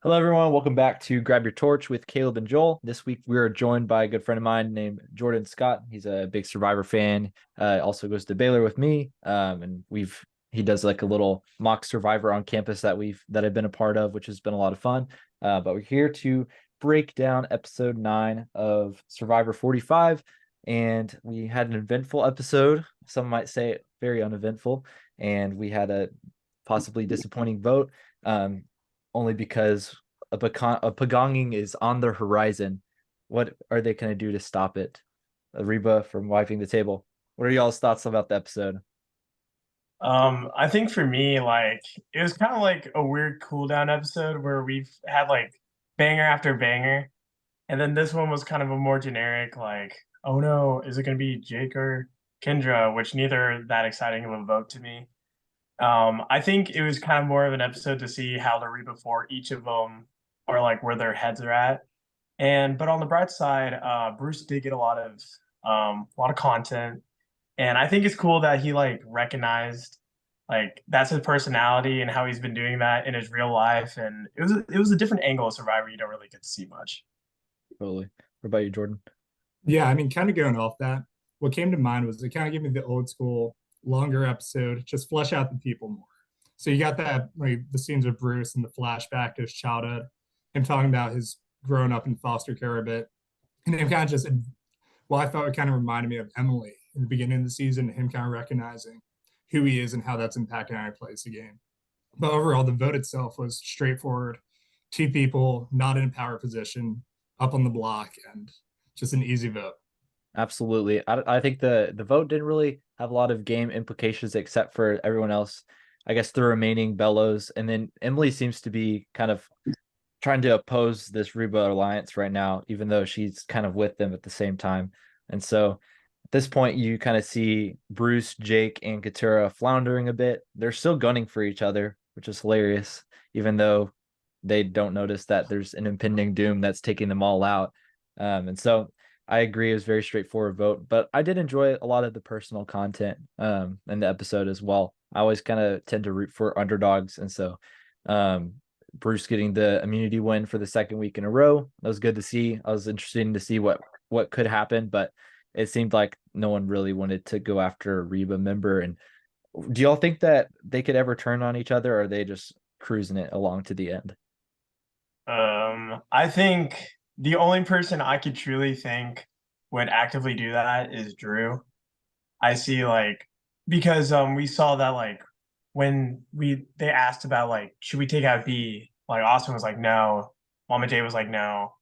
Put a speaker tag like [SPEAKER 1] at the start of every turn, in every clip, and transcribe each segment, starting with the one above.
[SPEAKER 1] Hello, everyone. Welcome back to Grab Your Torch with Kaleb and Joel. This week, we are joined by a good friend of mine named Jordan Scott. He's a big Survivor fan. Also goes to Baylor with me, and he does like a little mock Survivor on campus that I've been a part of, which has been a lot of fun. But we're here to break down episode 9 of Survivor 45, and we had an eventful episode. Some might say very uneventful, and we had a possibly disappointing vote. Only because a pagonging is on the horizon. What are they going to do to stop it? Reba from wiping the table. What are y'all's thoughts about the episode?
[SPEAKER 2] I think for me, it was kind of like a weird cool down episode where we've had like banger after banger, and then this one was kind of a more generic, like, oh no, is it gonna be Jake or Kendra? Which neither are that exciting of a vote to me. I think it was kind of more of an episode to see how the Reba for each of them are like where their heads are at. And but on the bright side, Bruce did get a lot of content, and I think it's cool that he like recognized like that's his personality and how he's been doing that in his real life. And it was a different angle of Survivor you don't really get to see much.
[SPEAKER 1] Totally. What about you, Jordan?
[SPEAKER 3] Yeah, I mean, kind of going off that, what came to mind was it kind of gave me the old school, longer episode, just flesh out the people more. So you got that, like the scenes of Bruce and the flashback to his childhood, him talking about his growing up in foster care a bit, and him kind of just, well, I thought it kind of reminded me of Emily in the beginning of the season, him kind of recognizing who he is and how that's impacting how he plays the game. But overall, the vote itself was straightforward. Two people not in a power position, up on the block, and just an easy vote.
[SPEAKER 1] Absolutely. I think the vote didn't really have a lot of game implications except for everyone else. I guess the remaining Bellows, and then Emily seems to be kind of trying to oppose this Reba alliance right now, even though she's kind of with them at the same time. And so at this point, you kind of see Bruce, Jake, and Katura floundering a bit. They're still gunning for each other, which is hilarious, even though they don't notice that there's an impending doom that's taking them all out. And so I agree, it was a very straightforward vote, but I did enjoy a lot of the personal content in the episode as well. I always kind of tend to root for underdogs, and so um, Bruce getting the immunity win for the second week in a row. That was good to see. I was interested to see what could happen, but it seemed like no one really wanted to go after a Reba member. And do y'all think that they could ever turn on each other, or are they just cruising it along to the end?
[SPEAKER 2] I think the only person I could truly think would actively do that is Drew. I see like because we saw that like when we they asked about like should we take out B, like Austin was like no, Mama J was like no.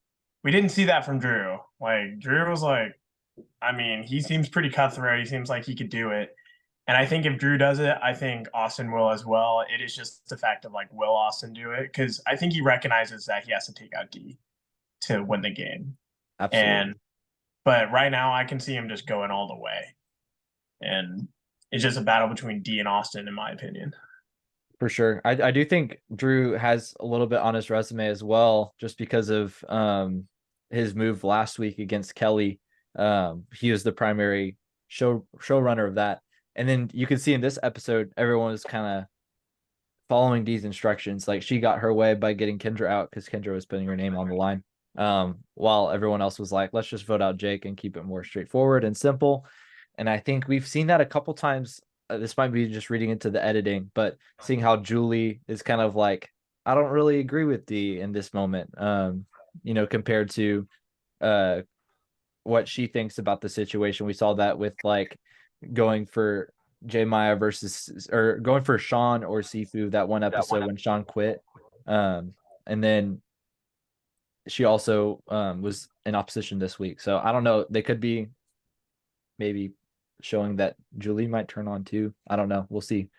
[SPEAKER 2] We didn't see that from Drew. Like Drew was like, I mean, he seems pretty cutthroat. He seems like he could do it. And I think if Drew does it, I think Austin will as well. It is just the fact of like, will Austin do it? Because I think he recognizes that he has to take out D to win the game.
[SPEAKER 1] Absolutely.
[SPEAKER 2] And but right now, I can see him just going all the way, and it's just a battle between D and Austin, in my opinion.
[SPEAKER 1] For sure. I do think Drew has a little bit on his resume as well, just because of his move last week against Kelly. He was the primary showrunner of that. And then you can see in this episode, everyone was kind of following these instructions. Like she got her way by getting Kendra out because Kendra was putting her name on the line. While everyone else was like, let's just vote out Jake and keep it more straightforward and simple. And I think we've seen that a couple times. This might be just reading into the editing, but seeing how Julie is kind of like, I don't really agree with D in this moment. Compared to uh what she thinks about the situation. We saw that with like going for J Maya versus or going for Sean or Sifu that one episode when Sean quit. And then she also was in opposition this week. So I don't know. They could be maybe showing that Julie might turn on too. I don't know. We'll see.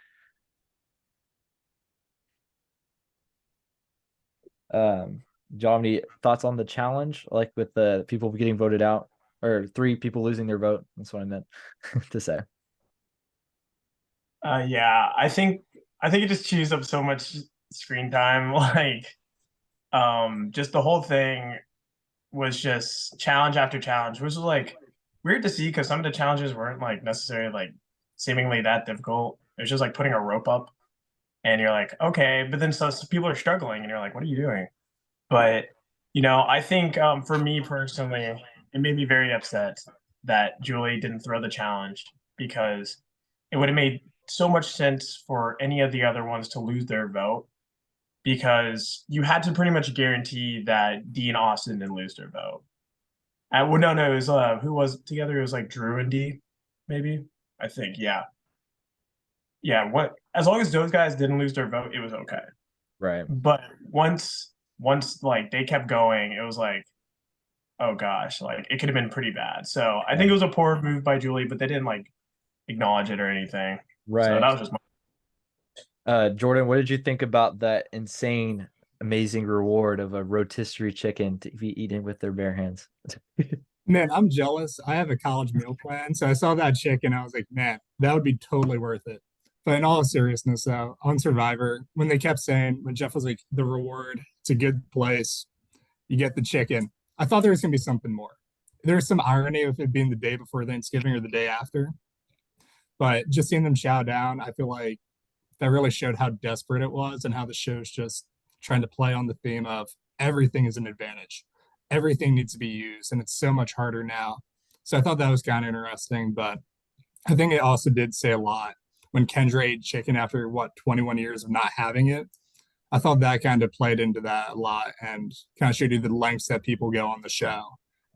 [SPEAKER 1] Do you have any thoughts on the challenge, like with the people getting voted out or 3 people losing their vote? That's what I meant to say.
[SPEAKER 2] Yeah, I think it just chews up so much screen time. Just the whole thing was just challenge after challenge, which was like weird to see because some of the challenges weren't like necessarily like seemingly that difficult. It was just like putting a rope up, and you're like, okay, but then so people are struggling, and you're like, what are you doing? But I think for me personally, it made me very upset that Julie didn't throw the challenge because it would have made so much sense for any of the other ones to lose their vote because you had to pretty much guarantee that Dee and Austin didn't lose their vote. Well, no, it was who was together? It was like Drew and Dee, maybe. I think, yeah, yeah. What as long as those guys didn't lose their vote, it was okay.
[SPEAKER 1] Right.
[SPEAKER 2] But once like they kept going, it was like, oh gosh, like it could have been pretty bad. So I think it was a poor move by Julie, but they didn't like acknowledge it or anything. So
[SPEAKER 1] Right.
[SPEAKER 2] that was just my
[SPEAKER 1] Jordan, what did you think about that insane, amazing reward of a rotisserie chicken to be eaten with their bare hands?
[SPEAKER 3] Man, I'm jealous. I have a college meal plan, so I saw that chicken. I was like, man, that would be totally worth it. But in all seriousness, though, on Survivor, when they kept saying, when Jeff was like, the reward, it's a good place, you get the chicken, I thought there was going to be something more. There was some irony of it being the day before Thanksgiving or the day after. But just seeing them chow down, I feel like that really showed how desperate it was and how the show's just trying to play on the theme of everything is an advantage. Everything needs to be used, and it's so much harder now. So I thought that was kind of interesting, but I think it also did say a lot when Kendra ate chicken after what 21 years of not having it. I thought that kind of played into that a lot and kind of showed you the lengths that people go on the show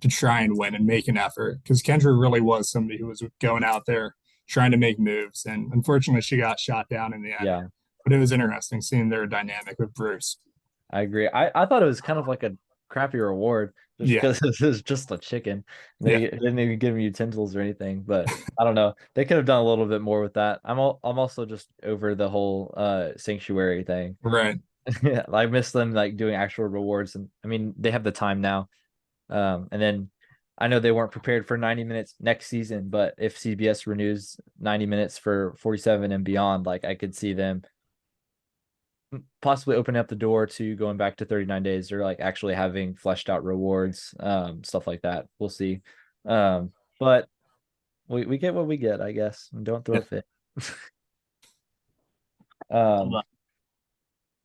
[SPEAKER 3] to try and win and make an effort. Because Kendra really was somebody who was going out there trying to make moves, and unfortunately, she got shot down in the end.
[SPEAKER 1] Yeah,
[SPEAKER 3] But it was interesting seeing their dynamic with Bruce.
[SPEAKER 1] I agree. I thought it was kind of like a crappy reward just
[SPEAKER 3] Yeah,
[SPEAKER 1] because it was just a chicken.
[SPEAKER 3] yeah,
[SPEAKER 1] They didn't even give me utensils or anything, but I don't know. They could have done a little bit more with that. I'm also just over the whole sanctuary thing.
[SPEAKER 3] right.
[SPEAKER 1] Yeah, I miss them like doing actual rewards, and I mean they have the time now. And then I know they weren't prepared for 90 minutes next season, but if CBS renews 90 minutes for 47 and beyond, like I could see them possibly opening up the door to going back to 39 days or like actually having fleshed out rewards, stuff like that. We'll see. But we get what we get, I guess. And don't throw a fit. um,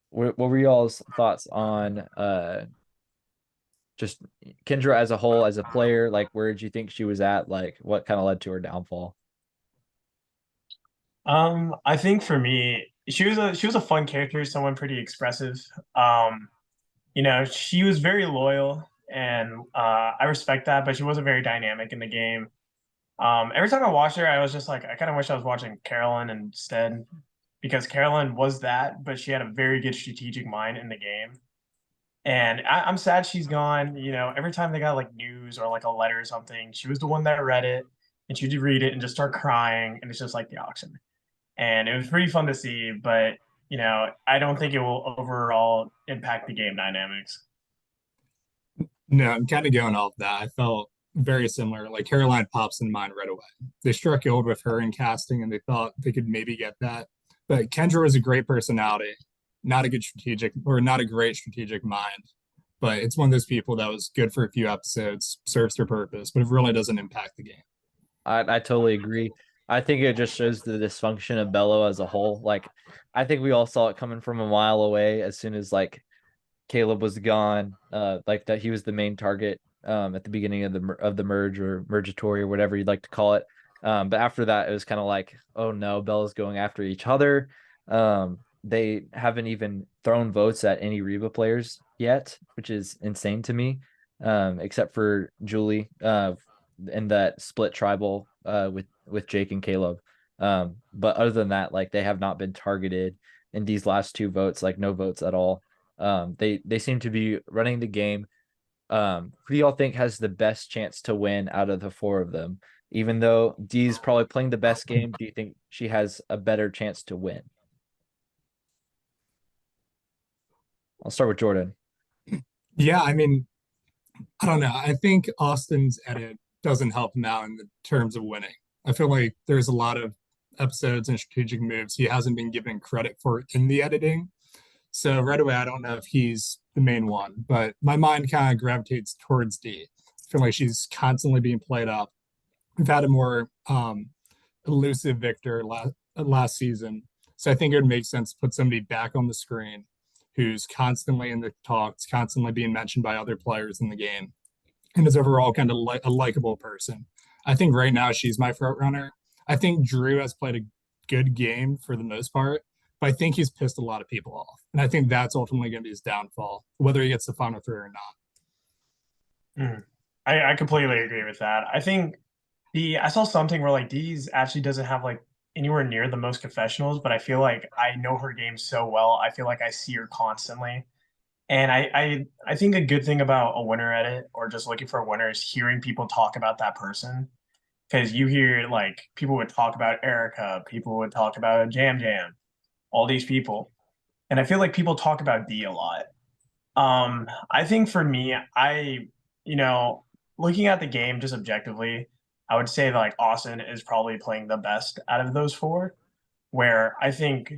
[SPEAKER 1] what were y'all's thoughts on just Kendra as a whole, as a player? Like, where did you think she was at? Like, what kind of led to her downfall?
[SPEAKER 2] I think for me, she was a fun character, someone pretty expressive. Um, she was very loyal and I respect that, but she wasn't very dynamic in the game. Every time I watched her, I was just like, I kind of wish I was watching Carolyn instead because Carolyn was that, but she had a very good strategic mind in the game. And I'm sad she's gone. Every time they got like news or like a letter or something, she was the one that read it and she'd read it and just start crying. And it's just like the auction. And it was pretty fun to see, but I don't think it will overall impact the game dynamics.
[SPEAKER 3] No, I'm kind of going off that. I felt very similar. Like Caroline pops in mind right away. They struck gold with her in casting and they thought they could maybe get that. But Kendra was a great personality, not a good strategic or not a great strategic mind. But it's one of those people that was good for a few episodes, serves their purpose, but it really doesn't impact the game.
[SPEAKER 1] I totally agree. I think it just shows the dysfunction of Bello as a whole. Like, I think we all saw it coming from a mile away as soon as like Kaleb was gone, like that he was the main target at the beginning of the merge or mergatory or whatever you'd like to call it. But after that, it was kind of like, oh no, Bella's going after each other. They haven't even thrown votes at any Reba players yet, which is insane to me. Except for Julie, in that split tribal with Jake and Kaleb. But other than that, like they have not been targeted in these last two votes, like no votes at all. They seem to be running the game. Who do y'all think has the best chance to win out of the four of them? Even though Dee's probably playing the best game, do you think she has a better chance to win? I'll start with Jordan.
[SPEAKER 3] Yeah, I mean, I don't know. I think Austin's edit doesn't help him out in the terms of winning. I feel like there's a lot of episodes and strategic moves he hasn't been given credit for in the editing. So right away, I don't know if he's the main one, but my mind kind of gravitates towards D. I feel like she's constantly being played up. We've had a more elusive victor last season. So I think it would make sense to put somebody back on the screen who's constantly in the talks, constantly being mentioned by other players in the game, and is overall kind of a likable person. I think right now she's my front runner. I think Drew has played a good game for the most part, but I think he's pissed a lot of people off. And I think that's ultimately going to be his downfall, whether he gets the final three or not.
[SPEAKER 2] I completely agree with that. I think I saw something where like Dee's actually doesn't have like anywhere near the most confessionals, but I feel like I know her game so well. I feel like I see her constantly. And I think a good thing about a winner edit or just looking for a winner is hearing people talk about that person. Because you hear like people would talk about Erica, people would talk about Jam Jam, all these people. And I feel like people talk about D a lot. I think for me, you know, looking at the game just objectively, I would say that, like Austin is probably playing the best out of those four. Where I think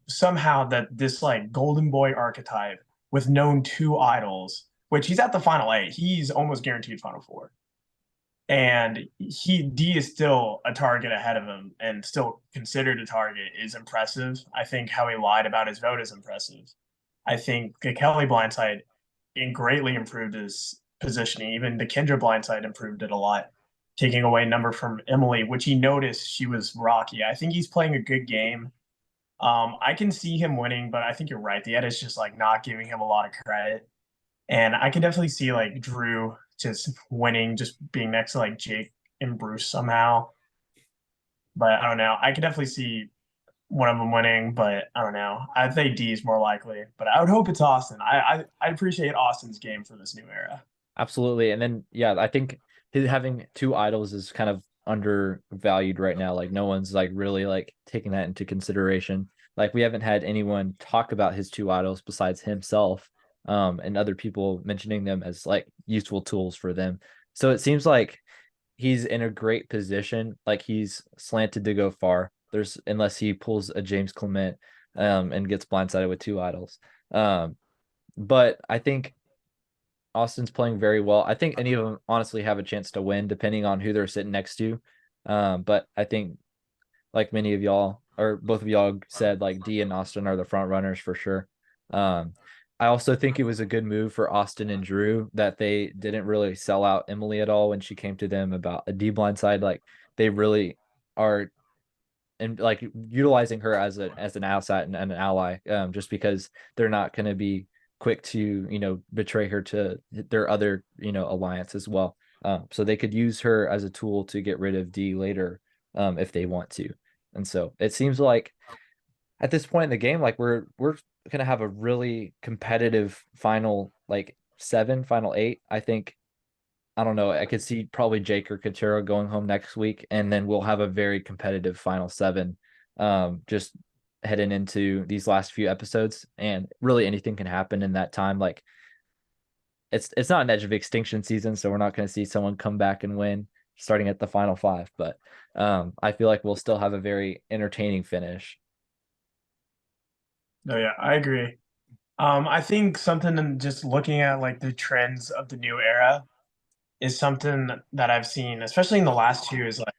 [SPEAKER 2] somehow that this like golden boy archetype with known two idols, which he's at the final eight, he's almost guaranteed final four. And D is still a target ahead of him and still considered a target is impressive. I think how he lied about his vote is impressive. I think the Kelly blindside greatly improved his positioning. Even the Kendra blindside improved it a lot, taking away number from Emily, which he noticed she was rocky. I think he's playing a good game. I can see him winning, but I think you're right. The edit's just like not giving him a lot of credit. And I can definitely see like Drew just winning, just being next to like Jake and Bruce somehow. But I don't know. I could definitely see one of them winning, but I don't know. I think D is more likely, but I would hope it's Austin. I appreciate Austin's game for this new era.
[SPEAKER 1] Absolutely. And then, yeah, I think having two idols is kind of undervalued right now. Like no one's like really like taking that into consideration. Like we haven't had anyone talk about his two idols besides himself, and other people mentioning them as like useful tools for them. So it seems like he's in a great position. Like he's slanted to go far. There's unless he pulls a James Clement, and gets blindsided with two idols. But I think Austin's playing very well. I think any of them honestly have a chance to win, depending on who they're sitting next to. But I think, like many of y'all or both of y'all said, like D and Austin are the front runners for sure. I also think it was a good move for Austin and Drew that they didn't really sell out Emily at all when she came to them about a D blind side. Like they really are, and like utilizing her as an asset and an ally, just because they're not going to be quick to betray her to their other alliance as well. So they could use her as a tool to get rid of D later, if they want to. And so it seems like at this point in the game, like we're gonna have a really competitive final like seven, final eight. I think, I don't know. I could see probably Jake or Katero going home next week, and then we'll have a very competitive final seven, just heading into these last few episodes. And really, anything can happen in that time. Like it's not an edge of extinction season, so we're not going to see someone come back and win starting at the final five. But I feel like we'll still have a very entertaining finish.
[SPEAKER 2] No, yeah, I agree. I think something in just looking at like the trends of the new era is something that I've seen, especially in the last two, is like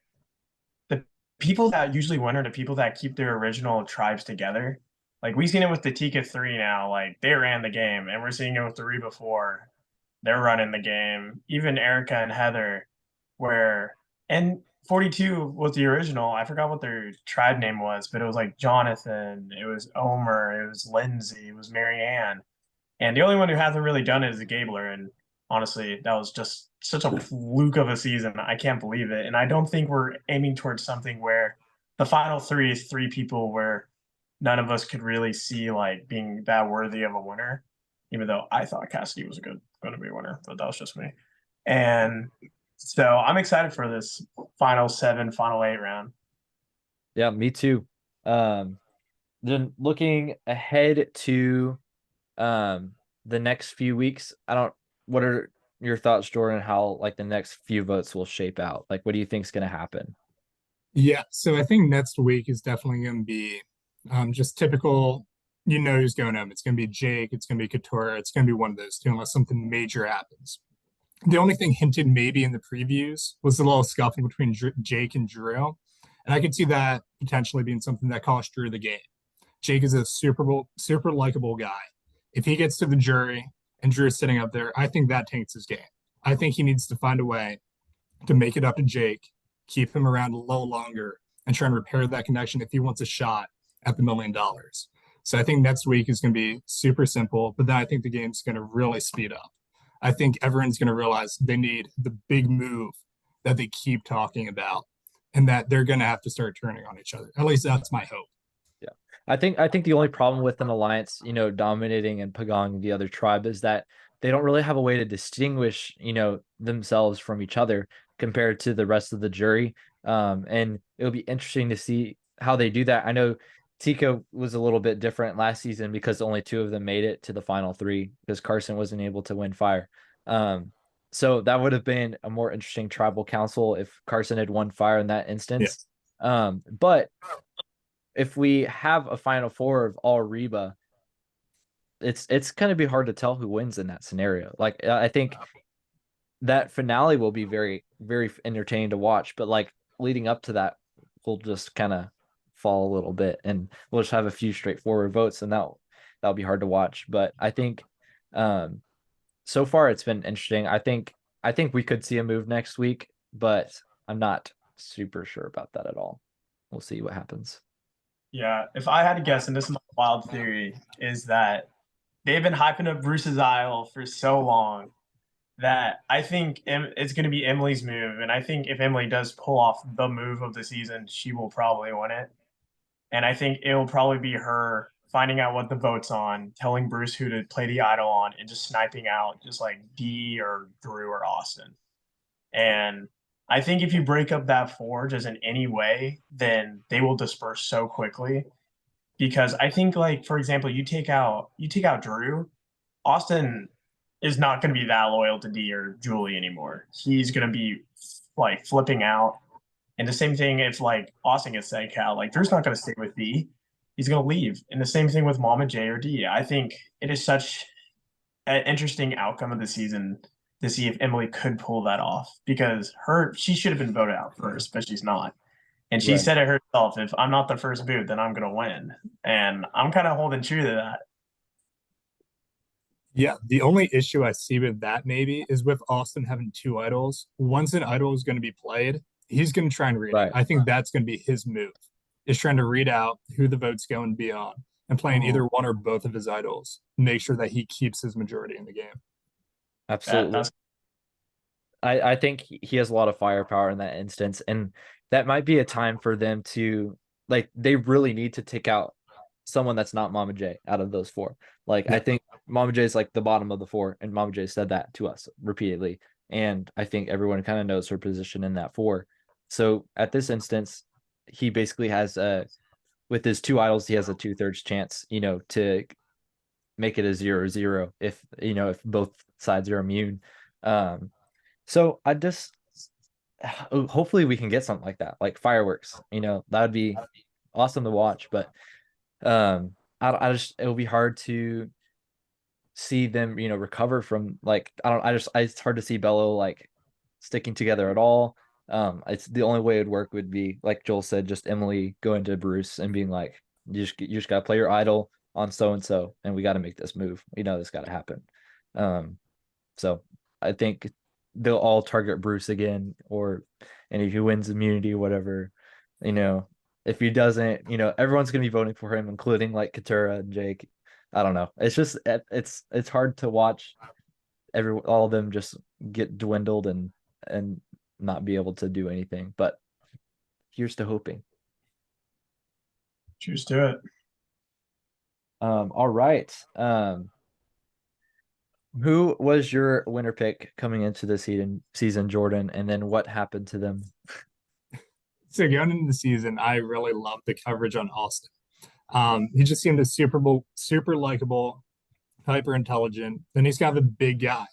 [SPEAKER 2] the people that usually win are the people that keep their original tribes together. Like we've seen it with the Tika 3 now, like they ran the game, and we're seeing it with the 3 before. They're running the game. Even Erica and Heather, where and 42 was the original. I forgot what their tribe name was, but it was like Jonathan, it was Omer, it was Lindsay, it was Marianne. And the only one who hasn't really done it is the Gabler. And honestly, that was just such a fluke of a season. I can't believe it. And I don't think we're aiming towards something where the final three is 3 people where none of us could really see like being that worthy of a winner. Even though I thought Cassidy was going to be a winner, but that was just me. And so I'm excited for this final 7, final 8 round.
[SPEAKER 1] Yeah, me too. Then looking ahead to the next few weeks, what are your thoughts, Jordan, how like the next few votes will shape out? Like what do you think is going to happen?
[SPEAKER 3] Yeah, so I think next week is definitely going to be just typical. Who's going home. It's going to be Jake. It's going to be Katora. It's going to be one of those two, unless something major happens. The only thing hinted maybe in the previews was the little scuffle between Jake and Drew, and I could see that potentially being something that cost Drew the game. Jake is a super likable guy, If he gets to the jury and Drew's sitting up there, I think that taints his game. I think he needs to find a way to make it up to Jake, keep him around a little longer, and try and repair that connection if he wants a shot at the $1 million. So I think next week is going to be super simple, but then I think the game's going to really speed up. I think everyone's going to realize they need the big move that they keep talking about, and that they're going to have to start turning on each other. At least that's my hope.
[SPEAKER 1] Yeah. I think the only problem with an alliance, dominating and pagong the other tribe is that they don't really have a way to distinguish, themselves from each other compared to the rest of the jury. And it'll be interesting to see how they do that. I know Tico was a little bit different last season because only two of them made it to the final three because Carson wasn't able to win fire. So that would have been a more interesting tribal council if Carson had won fire in that instance. Yeah. But if we have a final four of all Reba, it's going to be hard to tell who wins in that scenario. Like, I think that finale will be very, very entertaining to watch, but like leading up to that, we'll just kind of fall a little bit and we'll just have a few straightforward votes, and that'll be hard to watch. But I think so far it's been interesting. I think we could see a move next week, but I'm not super sure about that at all. We'll see what happens.
[SPEAKER 2] Yeah, if I had to guess, and this is my wild theory, is that they've been hyping up Bruce's Isle for so long that I think it's going to be Emily's move. And I think if Emily does pull off the move of the season, she will probably win it. And I think it will probably be her finding out what the vote's on, telling Bruce who to play the idol on, and just sniping out just like Dee or Drew or Austin. And I think if you break up that four just in any way, then they will disperse so quickly. Because I think, like, for example, you take out Drew, Austin is not going to be that loyal to Dee or Julie anymore. He's going to be like flipping out. And the same thing if like Austin gets that Cal, like Drew's not going to stay with Dee. He's going to leave. And the same thing with Mama J or Dee. I think it is such an interesting outcome of the season to see if Emily could pull that off, because she should have been voted out first, but she's not. And she said it herself, if I'm not the first boot, then I'm going to win. And I'm kind of holding true to that.
[SPEAKER 3] Yeah, the only issue I see with that maybe is with Austin having two idols. Once an idol is going to be played, he's going to try and read it. I think that's going to be his move, is trying to read out who the vote's going to be on and playing either one or both of his idols, make sure that he keeps his majority in the game.
[SPEAKER 1] Absolutely. I think he has a lot of firepower in that instance, and that might be a time for them to, like, they really need to take out someone that's not Mama J out of those four. Like, I think Mama J is like the bottom of the four, and Mama J said that to us repeatedly. And I think everyone kind of knows her position in that four. So at this instance, he basically has with his two idols, he has a 2/3 chance, to make it a 0-0 if both sides are immune. So I just hopefully we can get something like that, like fireworks. That would be awesome to watch. But it'll be hard to see them, recover from, like, it's hard to see Bello like sticking together at all. It's the only way it would work would be, like Joel said, just Emily going to Bruce and being like, you just gotta play your idol on so and so, and we got to make this move. This got to happen. So I think they'll all target Bruce again, and if he wins immunity, whatever, if he doesn't, everyone's gonna be voting for him, including like Katura and Jake. I don't know. It's just it's hard to watch all of them just get dwindled and not be able to do anything. But here's to hoping.
[SPEAKER 2] Cheers to it.
[SPEAKER 1] All right. Who was your winner pick coming into the season, Jordan? And then what happened to them?
[SPEAKER 3] So going into the season, I really loved the coverage on Austin. He just seemed super likable, hyper intelligent. Then he's kind of a big guy.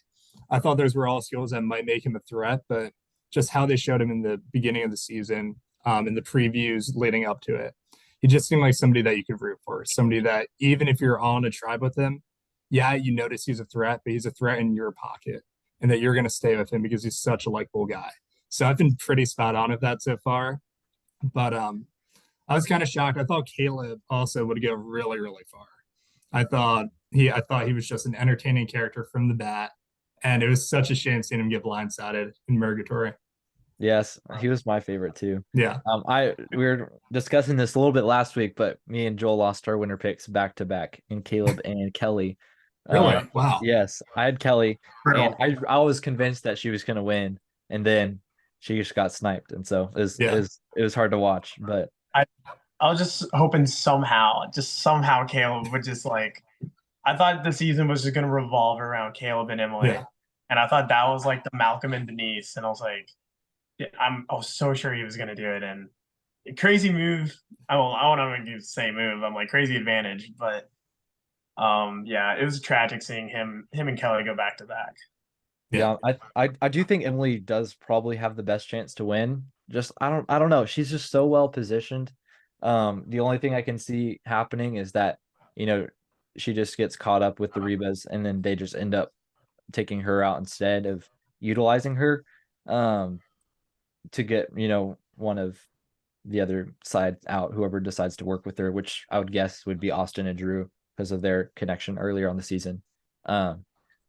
[SPEAKER 3] I thought those were all skills that might make him a threat, but just how they showed him in the beginning of the season, in the previews leading up to it, he just seemed like somebody that you could root for. Somebody that even if you're on a tribe with him, yeah, you notice he's a threat, but he's a threat in your pocket, and that you're going to stay with him because he's such a likable guy. So I've been pretty spot on with that so far. But I was kind of shocked. I thought Kaleb also would go really, really far. I thought I thought he was just an entertaining character from the bat. And it was such a shame seeing him get blindsided in Murgatory.
[SPEAKER 1] Yes, he was my favorite too.
[SPEAKER 3] Yeah.
[SPEAKER 1] We were discussing this a little bit last week, but me and Joel lost our winner picks back to back in Kaleb and Kelly.
[SPEAKER 3] Really? Wow.
[SPEAKER 1] Yes, I had Kelly, and
[SPEAKER 2] Brutal.
[SPEAKER 1] I was convinced that she was going to win, and then she just got sniped, and so
[SPEAKER 3] Yeah.
[SPEAKER 1] it was hard to watch. But
[SPEAKER 2] I was just hoping somehow Caleb would just like. I thought the season was just going to revolve around Caleb and Emily,
[SPEAKER 3] Yeah.
[SPEAKER 2] and I thought that was like the Malcolm and Denise, and I was like, yeah, I was so sure he was going to do it, and crazy move. I won't even say move. I'm like crazy advantage, but yeah, it was tragic seeing him and Kelly go back to back.
[SPEAKER 1] yeah, I do think Emily does probably have the best chance to win. Just I don't know. She's just so well positioned. The only thing I can see happening is that, you know, she just gets caught up with the Rebas and then they just end up taking her out instead of utilizing her um to get, you know, one of the other side out, whoever decides to work with her, which I would guess would be Austin and Drew because of their connection earlier on the season. Um,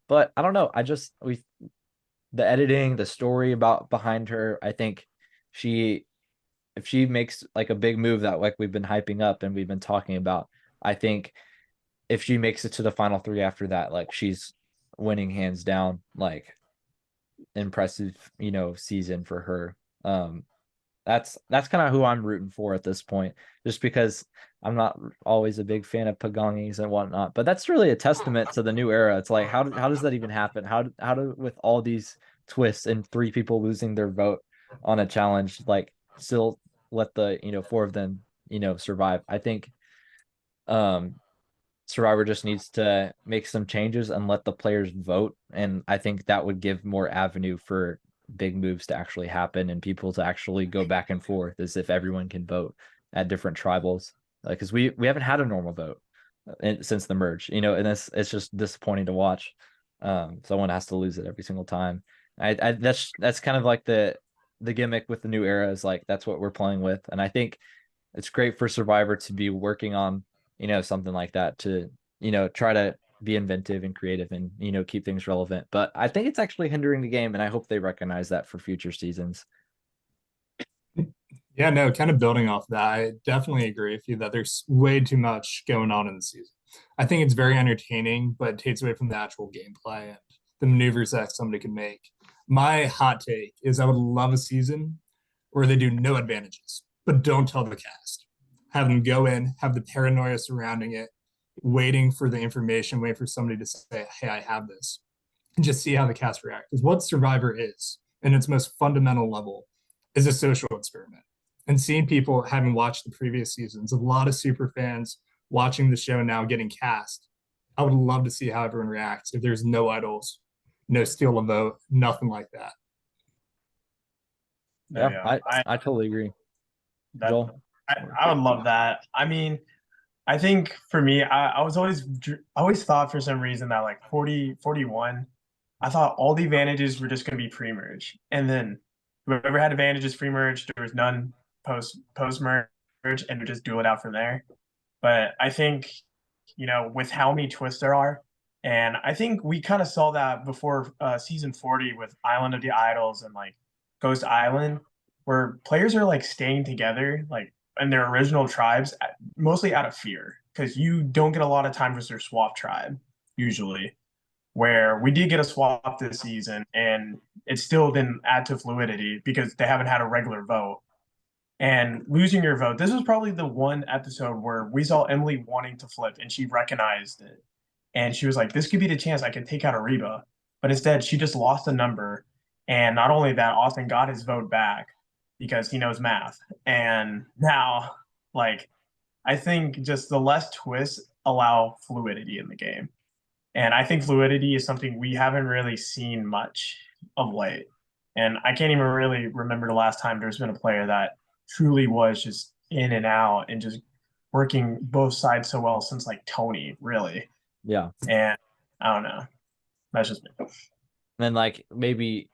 [SPEAKER 1] but I don't know. The editing, the story about behind her, I think she if she makes like a big move that like we've been hyping up and we've been talking about, I think if she makes it to the final three after that, like she's winning hands down, like impressive, you know, season for her. That's kind of who I'm rooting for at this point, just because I'm not always a big fan of Pagongis and whatnot. But that's really a testament to the new era. It's like how does that even happen? How do with all these twists and three people losing their vote on a challenge, like still let the, you know, four of them, you know, survive? I think um Survivor just needs to make some changes and let the players vote. And I think that would give more avenue for big moves to actually happen and people to actually go back and forth as if everyone can vote at different tribals. Like, because we haven't had a normal vote since the merge, you know, and it's just disappointing to watch. Someone has to lose it every single time. That's kind of like the gimmick with the new era is like that's what we're playing with, and I think it's great for Survivor to be working on, you know, something like that to, you know, try to be inventive and creative and, you know, keep things relevant. But I think it's actually hindering the game, and I hope they recognize that for future seasons.
[SPEAKER 3] Yeah, no, kind of building off that, I definitely agree with you that there's way too much going on in the season. I think it's very entertaining, but it takes away from the actual gameplay and the maneuvers that somebody can make. My hot take is I would love a season where they do no advantages, but don't tell the cast. Have them go in, have the paranoia surrounding it, waiting for the information, waiting for somebody to say, hey, I have this, and just see how the cast react. Because what Survivor is, in its most fundamental level, is a social experiment. And seeing people having watched the previous seasons, a lot of super fans watching the show now getting cast, I would love to see how everyone reacts if there's no idols, no steal a vote, nothing like that.
[SPEAKER 1] Yeah,
[SPEAKER 2] Yeah,
[SPEAKER 1] I totally agree.
[SPEAKER 2] that
[SPEAKER 1] Joel.
[SPEAKER 2] I would love that. I mean, I think for me, I always thought for some reason that like 40-41, I thought all the advantages were just going to be pre-merge, and then whoever had advantages pre-merge, there was none post merge, and we just duel it out from there. But I think, you know, with how many twists there are, and I think we kind of saw that before season 40 with Island of the Idols and like Ghost Island, where players are like staying together, like in their original tribes, mostly out of fear, because you don't get a lot of time with their swap tribe usually. Where we did get a swap this season, and it still didn't add to fluidity because they haven't had a regular vote and losing your vote. This was probably the one episode where we saw Emily wanting to flip and she recognized it. And she was like, this could be the chance I can take out Ariba. But instead, she just lost a number. And not only that, Austin got his vote back because he knows math. And now, like, I think just the less twists allow fluidity in the game. And I think fluidity is something we haven't really seen much of late. And I can't even really remember the last time there's been a player that truly was just in and out and just working both sides so well since like Tony, really.
[SPEAKER 1] Yeah.
[SPEAKER 2] And I don't know. That's just me.
[SPEAKER 1] And like maybe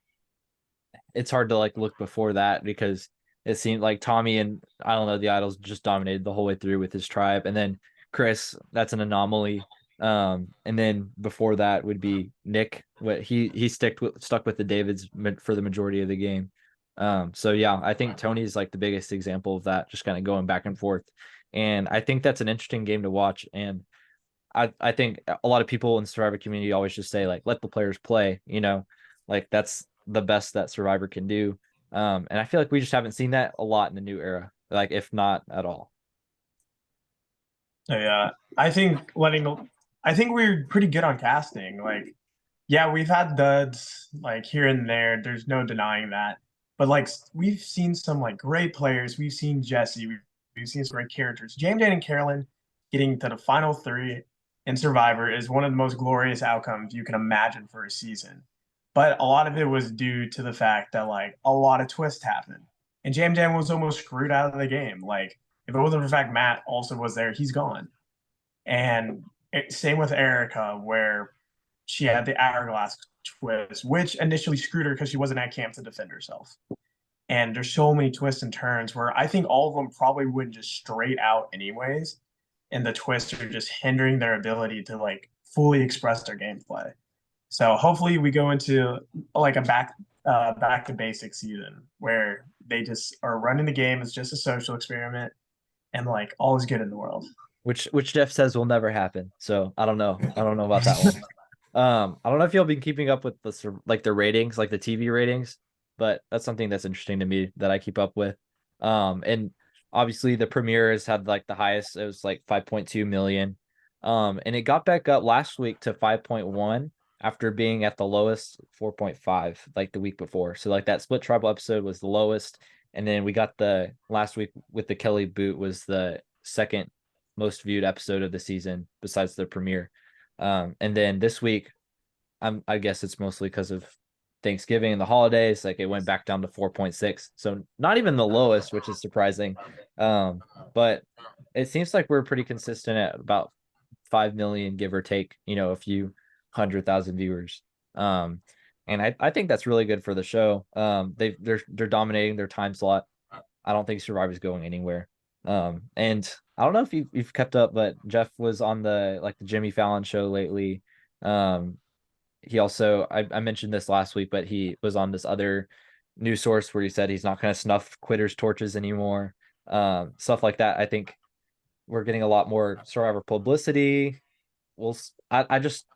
[SPEAKER 1] it's hard to like look before that because it seemed like Tommy and I don't know the Idols just dominated the whole way through with his tribe, and then Chris, that's an anomaly. And then before that would be Nick. What he stuck with the Davids for the majority of the game. So yeah, I think Tony's like the biggest example of that, just kind of going back and forth. And I think that's an interesting game to watch. And I think a lot of people in the Survivor community always just say like let the players play, like that's the best that Survivor can do. And I feel like we just haven't seen that a lot in the new era, like if not at all.
[SPEAKER 2] Yeah, I think we're pretty good on casting. Like, yeah, we've had duds like here and there. There's no denying that. But like we've seen some like great players. We've seen Jesse. We've seen some great characters. James Dan and Carolyn getting to the final three in Survivor is one of the most glorious outcomes you can imagine for a season. But a lot of it was due to the fact that like a lot of twists happened. And Jam Dan was almost screwed out of the game. Like if it wasn't for the fact Matt also was there, he's gone. And same with Erica, where she had the hourglass twist, which initially screwed her because she wasn't at camp to defend herself. And there's so many twists and turns where I think all of them probably wouldn't just straight out anyways. And the twists are just hindering their ability to like fully express their gameplay. So hopefully we go into like a back to basic season where they just are running the game as just a social experiment and like all is good in the world.
[SPEAKER 1] Which Jeff says will never happen. So I don't know. I don't know about that one. I don't know if you'll be keeping up with the ratings, like the TV ratings, but that's something that's interesting to me that I keep up with. And obviously the premiere has had like the highest, it was like 5.2 million. And it got back up last week to 5.1 after being at the lowest 4.5 like the week before. So like that split tribal episode was the lowest. And then we got the last week with the Kelly boot was the second most viewed episode of the season besides the premiere. And then this week, I guess it's mostly because of Thanksgiving and the holidays. Like it went back down to 4.6, so not even the lowest, which is surprising. But it seems like we're pretty consistent at about 5 million, give or take. A few 100,000 viewers. And I think that's really good for the show. They're dominating their time slot. I don't think Survivor's going anywhere. And I don't know if you've kept up, but Jeff was on the Jimmy Fallon show lately. He also I mentioned this last week, but he was on this other news source where he said he's not going to snuff quitters' torches anymore. Stuff like that. I think we're getting a lot more Survivor publicity. I just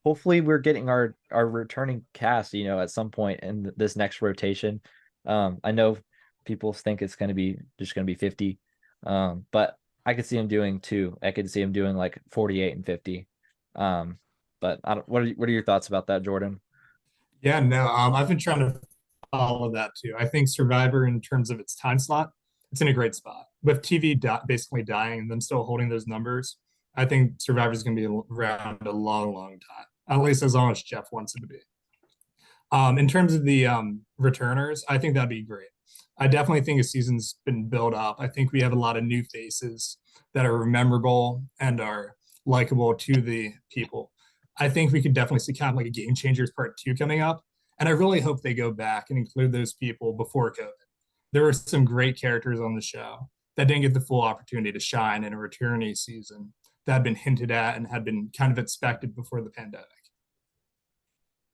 [SPEAKER 1] hopefully we're getting our returning cast, at some point in this next rotation. I know people think it's going to be just going to be 50. But I could see him doing two. I could see him doing like 48 and 50. But I don't, what are your thoughts about that, Jordan?
[SPEAKER 3] Yeah, no, I've been trying to follow that too. I think Survivor, in terms of its time slot, it's in a great spot. With TV basically dying and them still holding those numbers, I think Survivor is going to be around a long, long time, at least as long as Jeff wants it to be. In terms of the returners, I think that'd be great. I definitely think a season's been built up. I think we have a lot of new faces that are memorable and are likable to the people. I think we could definitely see kind of like a Game Changers Part 2 coming up. And I really hope they go back and include those people before COVID. There were some great characters on the show that didn't get the full opportunity to shine in a returnee season that had been hinted at and had been kind of expected before the pandemic.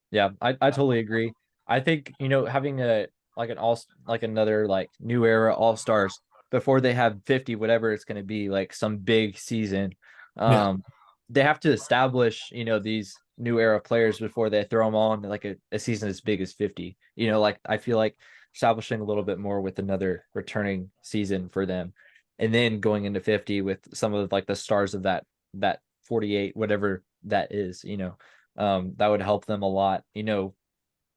[SPEAKER 1] Yeah, I totally agree. I think, having another like new era all stars before they have 50, whatever it's going to be, like some big season.
[SPEAKER 3] Yeah.
[SPEAKER 1] They have to establish, these new era players before they throw them on like a season as big as 50. Like I feel like establishing a little bit more with another returning season for them, and then going into 50 with some of like the stars of that 48, whatever that is, that would help them a lot.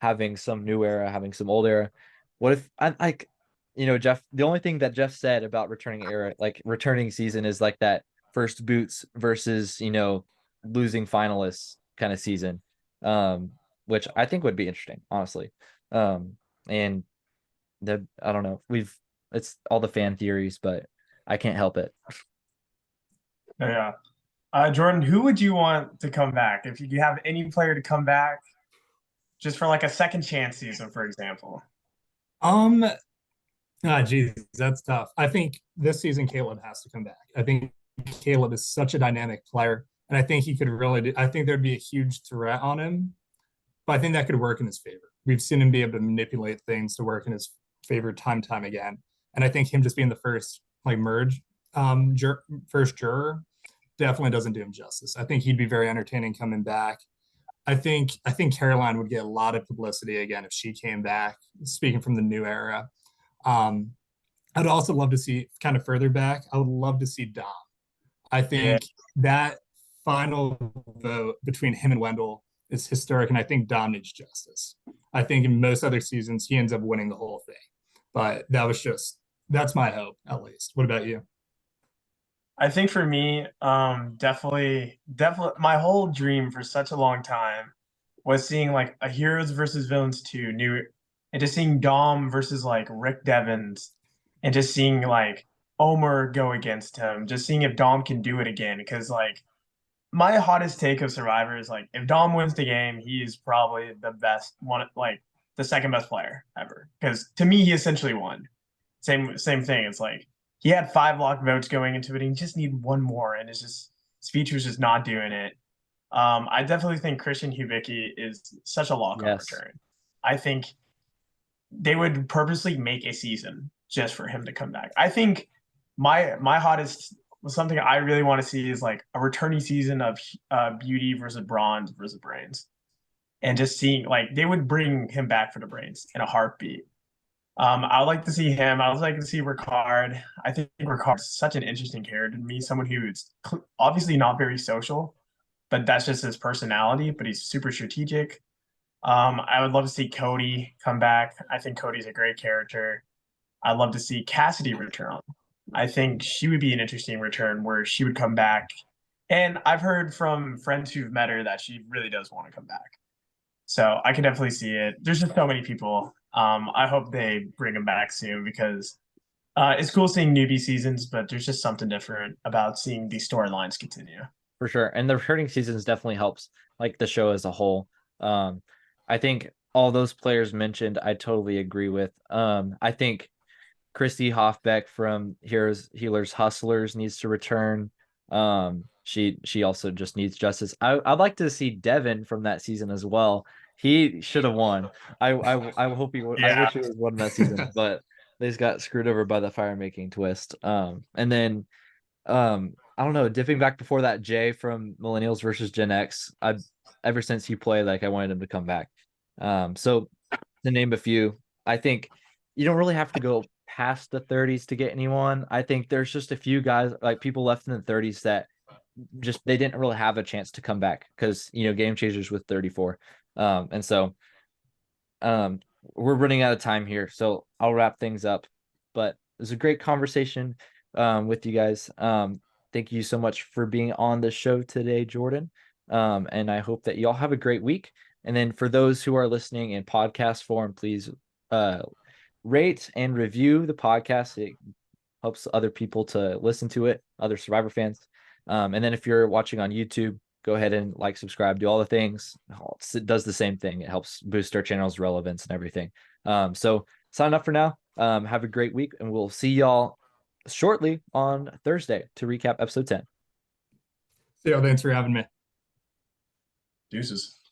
[SPEAKER 1] Having some new era, having some old era. What if I like, Jeff, the only thing that Jeff said about returning era, like returning season, is like that first boots versus, losing finalists kind of season. Which I think would be interesting, honestly. And I don't know. It's all the fan theories, but I can't help it.
[SPEAKER 2] Yeah. Jordan, who would you want to come back if you have any player to come back just for like a second chance season, for example?
[SPEAKER 3] Geez, that's tough. I think this season Kaleb has to come back. I think Kaleb is such a dynamic player. And I think he could really I think there'd be a huge threat on him, but I think that could work in his favor. We've seen him be able to manipulate things to work in his favor time again. And I think him just being the first like merge first juror definitely doesn't do him justice. I think he'd be very entertaining coming back. I think Caroline would get a lot of publicity again if she came back, speaking from the new era. Um, I'd also love to see kind of further back. I would love to see Dom. I
[SPEAKER 2] Yeah.
[SPEAKER 3] think that final vote between him and Wendell is historic, and I think Dom needs justice. I think in most other seasons he ends up winning the whole thing, but that's my hope at least. What about you?
[SPEAKER 2] I think for me, definitely, my whole dream for such a long time was seeing like a Heroes versus Villains 2 new, and just seeing Dom versus like Rick Devens, and just seeing like Omer go against him, just seeing if Dom can do it again. Because like my hottest take of Survivor is like if Dom wins the game, he is probably the best one, like the second best player ever. Because to me, he essentially won. Same thing. It's like he had 5 lock votes going into it, and he just need one more, and it's just his feature's just not doing it. I definitely think Christian Hubicki is such a lock on
[SPEAKER 1] Yes,
[SPEAKER 2] return. I think they would purposely make a season just for him to come back. I think my hottest something I really want to see is like a returning season of Beauty versus Bronze versus Brains, and just seeing like they would bring him back for the Brains in a heartbeat. I would like to see him. I would like to see Ricard. I think Ricard's such an interesting character to me. Someone who's obviously not very social, but that's just his personality. But he's super strategic. I would love to see Cody come back. I think Cody's a great character. I'd love to see Cassidy return. I think she would be an interesting return where she would come back. And I've heard from friends who've met her that she really does want to come back. So I can definitely see it. There's just so many people. I hope they bring them back soon because it's cool seeing newbie seasons, but there's just something different about seeing these storylines continue.
[SPEAKER 1] for sure. And the returning seasons definitely helps like the show as a whole. Um, I think all those players mentioned, I totally agree with. I think Christy Hoffbeck from Healers Hustlers needs to return. She also just needs justice. I'd like to see Devin from that season as well. He should have won. I hope he would. I
[SPEAKER 2] Yeah.
[SPEAKER 1] wish he would won that season, but they just got screwed over by the fire making twist. And then I don't know, dipping back before that, Jay from Millennials versus Gen X. I ever since he played, like I wanted him to come back. So to name a few, I think you don't really have to go past the 30s to get anyone. I think there's just a few guys, like people left in the 30s that just they didn't really have a chance to come back because Game Changers with 34. And so um we're running out of time here, so I'll wrap things up. But it was a great conversation with you guys. Thank you so much for being on the show today, Jordan. And I hope that you all have a great week. And then for those who are listening in podcast form, please rate and review the podcast. It helps other people to listen to it, other Survivor fans. And then if you're watching on YouTube, go ahead and like, subscribe, do all the things. It does the same thing. It helps boost our channel's relevance and everything. So sign up for now. Have a great week, and we'll see y'all shortly on Thursday to recap episode 10.
[SPEAKER 3] See y'all. Thanks for having me.
[SPEAKER 2] Deuces.